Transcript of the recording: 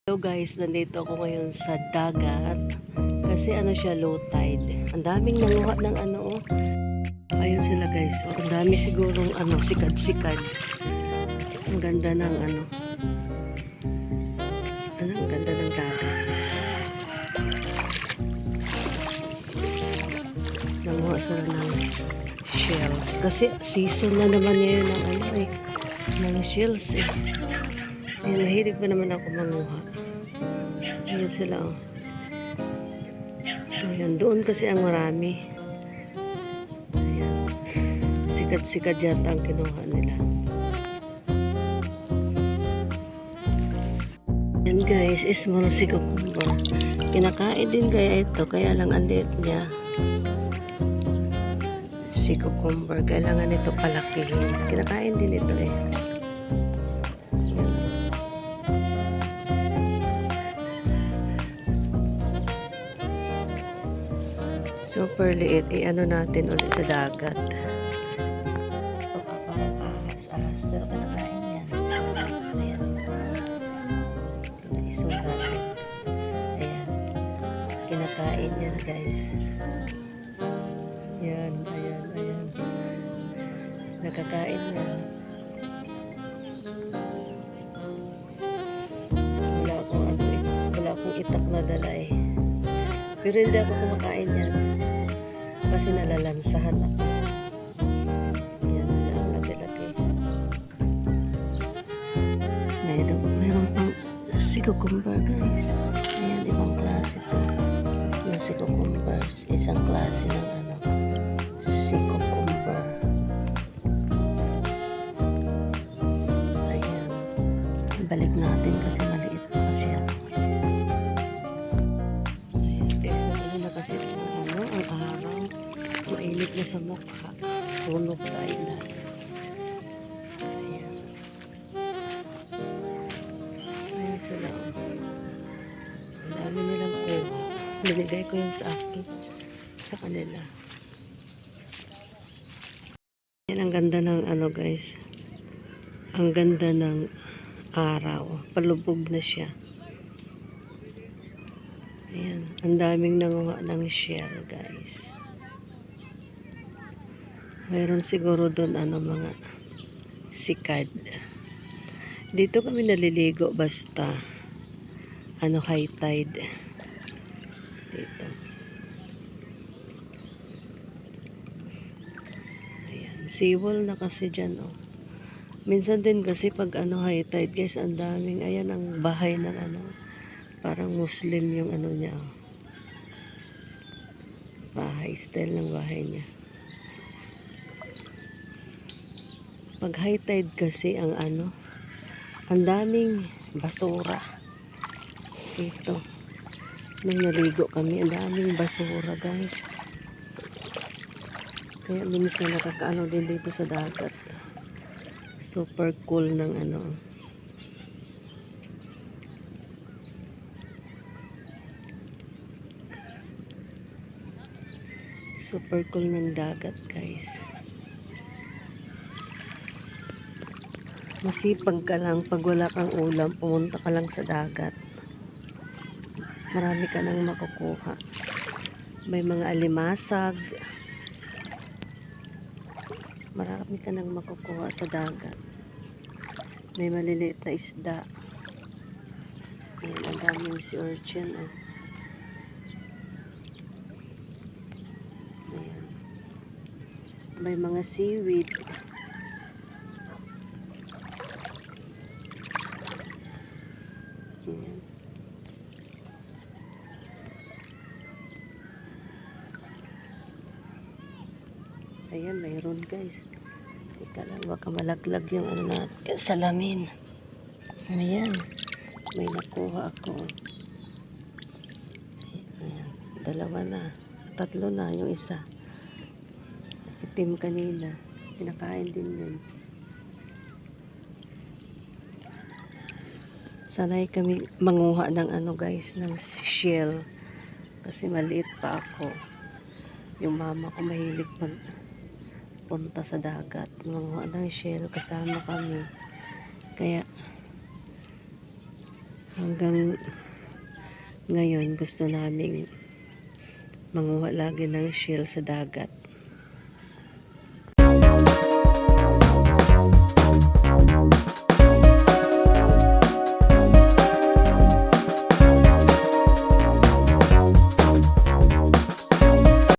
Hello guys, nandito ako ngayon sa dagat kasi siya, low tide. Ang daming nanguha ng oh. Ayun sila guys. Oh, ang dami sigurong sikad-sikad. Ang ganda ng ang ganda ng dagat. Nanguha sila ng shells kasi season na naman ngayon ng ng shells eh. Ayun, mahilig pa naman ako manguha. Ayun sila oh. Ayan, doon kasi ang marami. Ayan. Sikat-sikat yata ang kinuha nila. Ayan guys, small cucumber. Kinakain din kaya ito, kaya lang ang liit niya. Cucumber, kailangan ito palakihin. Kinakain din ito eh. Super liit. Natin ulit sa dagat. Parang ahas-ahas. Pero kinakain yan. Ayan. Tinaisong natin. Ayan. Kinakain yan guys. Ayan. Ayan. Ayan. Nakakain yan. Wala akong itak na dala eh. Pero hindi ako kumakain yan. Kasi nalalansahan ako. Ayan, wala ang laki-laki. Meron pang cucumber guys. Ayan, ibang klase ito. Yung cucumbers, isang klase ng cucumber. Ayan. Balik natin kasi maliit pa siya. Ayan, taste natin na kasi ang araw. Mainit na sa mukha. Sunog tayo na. Ayan. Ayan sila. Ang dami nilang kuha. Binigay ko yun sa akin. Sa kanila. Ayan, ang ganda ng guys. Ang ganda ng araw. Palubog na siya. Ayan. Ang daming nanguha ng shell guys. Mayroon siguro doon mga sikad. Dito kami naliligo basta high tide. Dito. Ayan, seawall na kasi dyan oh. Minsan din kasi pag high tide guys, ang daming ayan ang bahay ng parang Muslim yung niya oh. Bahay, style ng bahay niya. Pag high tide kasi ang daming basura dito. Nung naligo kami, ang daming basura guys. Kaya minsan nakakaano din dito sa dagat. Super cool ng super cool ng dagat guys. Masipag ka lang pag wala kang ulam, pumunta ka lang sa dagat. Marami ka nang makukuha. May mga alimasag. Marami ka nang makukuha sa dagat. May maliliit na isda. Ayan, ang daming sea urchin oh. Ayan. May mga seaweed. Ayan. Ayan, mayroon guys. Teka lang, baka malaglag yung natin. Salamin. Ayan. May nakuha ako. Ayan. Dalawa na. Tatlo na yung isa. Itim kanina. Kinakain din yun. Sanay kami manguha ng guys, ng shell. Kasi maliit pa ako. Yung mama ko mahilig punta sa dagat. Manguha ng shell. Kasama kami. Kaya Hanggang ngayon gusto naming manguha lagi ng shell sa dagat.